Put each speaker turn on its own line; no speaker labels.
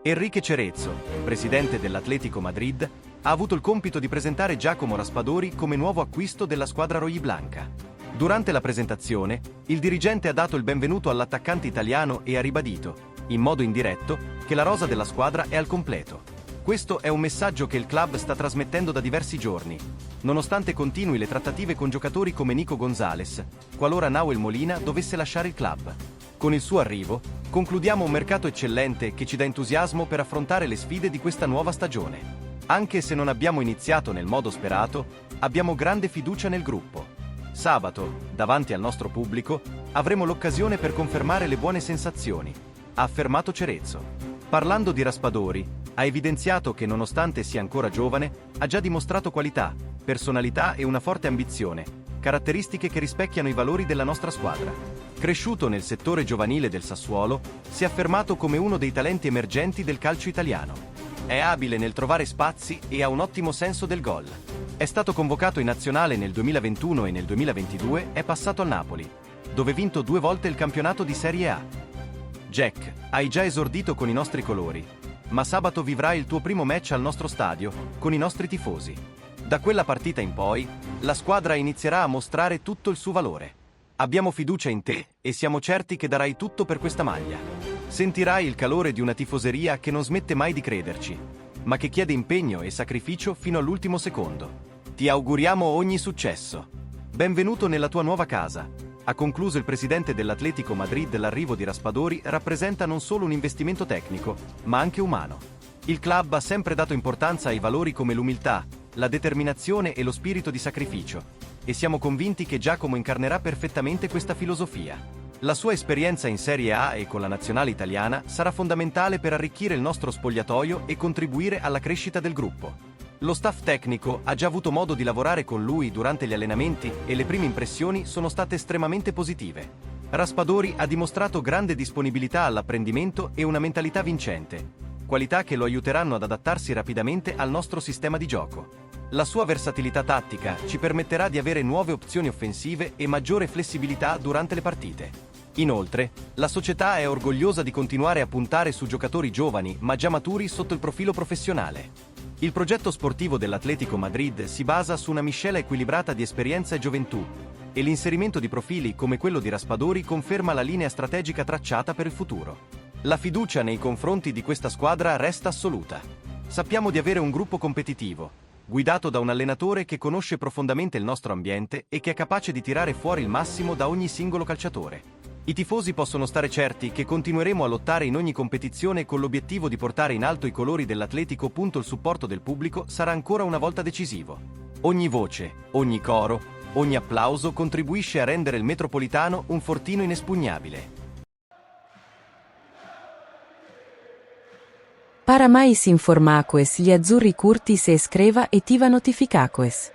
Enrique Cerezo, presidente dell'Atlético Madrid, ha avuto il compito di presentare Giacomo Raspadori come nuovo acquisto della squadra rojiblanca. Durante la presentazione, il dirigente ha dato il benvenuto all'attaccante italiano e ha ribadito, in modo indiretto, che la rosa della squadra è al completo. Questo è un messaggio che il club sta trasmettendo da diversi giorni, nonostante continui le trattative con giocatori come Nico Gonzalez, qualora Nahuel Molina dovesse lasciare il club. Con il suo arrivo, concludiamo un mercato eccellente che ci dà entusiasmo per affrontare le sfide di questa nuova stagione. Anche se non abbiamo iniziato nel modo sperato, abbiamo grande fiducia nel gruppo. Sabato, davanti al nostro pubblico, avremo l'occasione per confermare le buone sensazioni, ha affermato Cerezo. Parlando di Raspadori, ha evidenziato che nonostante sia ancora giovane, ha già dimostrato qualità, personalità e una forte ambizione, caratteristiche che rispecchiano i valori della nostra squadra. Cresciuto nel settore giovanile del Sassuolo, si è affermato come uno dei talenti emergenti del calcio italiano. È abile nel trovare spazi e ha un ottimo senso del gol. È stato convocato in nazionale nel 2021 e nel 2022 è passato al Napoli, dove ha vinto 2 volte il campionato di Serie A. Jack, hai già esordito con i nostri colori, ma sabato vivrai il tuo primo match al nostro stadio, con i nostri tifosi. Da quella partita in poi, la squadra inizierà a mostrare tutto il suo valore. Abbiamo fiducia in te e siamo certi che darai tutto per questa maglia. Sentirai il calore di una tifoseria che non smette mai di crederci, ma che chiede impegno e sacrificio fino all'ultimo secondo. Ti auguriamo ogni successo. Benvenuto nella tua nuova casa. Ha concluso il presidente dell'Atlético Madrid. L'arrivo di Raspadori rappresenta non solo un investimento tecnico, ma anche umano. Il club ha sempre dato importanza ai valori come l'umiltà, la determinazione e lo spirito di sacrificio, e siamo convinti che Giacomo incarnerà perfettamente questa filosofia. La sua esperienza in Serie A e con la nazionale italiana sarà fondamentale per arricchire il nostro spogliatoio e contribuire alla crescita del gruppo. Lo staff tecnico ha già avuto modo di lavorare con lui durante gli allenamenti e le prime impressioni sono state estremamente positive. Raspadori ha dimostrato grande disponibilità all'apprendimento e una mentalità vincente, qualità che lo aiuteranno ad adattarsi rapidamente al nostro sistema di gioco. La sua versatilità tattica ci permetterà di avere nuove opzioni offensive e maggiore flessibilità durante le partite. Inoltre, la società è orgogliosa di continuare a puntare su giocatori giovani ma già maturi sotto il profilo professionale. Il progetto sportivo dell'Atlético Madrid si basa su una miscela equilibrata di esperienza e gioventù, e l'inserimento di profili come quello di Raspadori conferma la linea strategica tracciata per il futuro. La fiducia nei confronti di questa squadra resta assoluta. Sappiamo di avere un gruppo competitivo, guidato da un allenatore che conosce profondamente il nostro ambiente e che è capace di tirare fuori il massimo da ogni singolo calciatore. I tifosi possono stare certi che continueremo a lottare in ogni competizione con l'obiettivo di portare in alto i colori dell'Atletico. Il supporto del pubblico sarà ancora una volta decisivo. Ogni voce, ogni coro, ogni applauso contribuisce a rendere il Metropolitano un fortino inespugnabile.
Para mais informações, gli azzurri curti se iscreva e ativa notificações.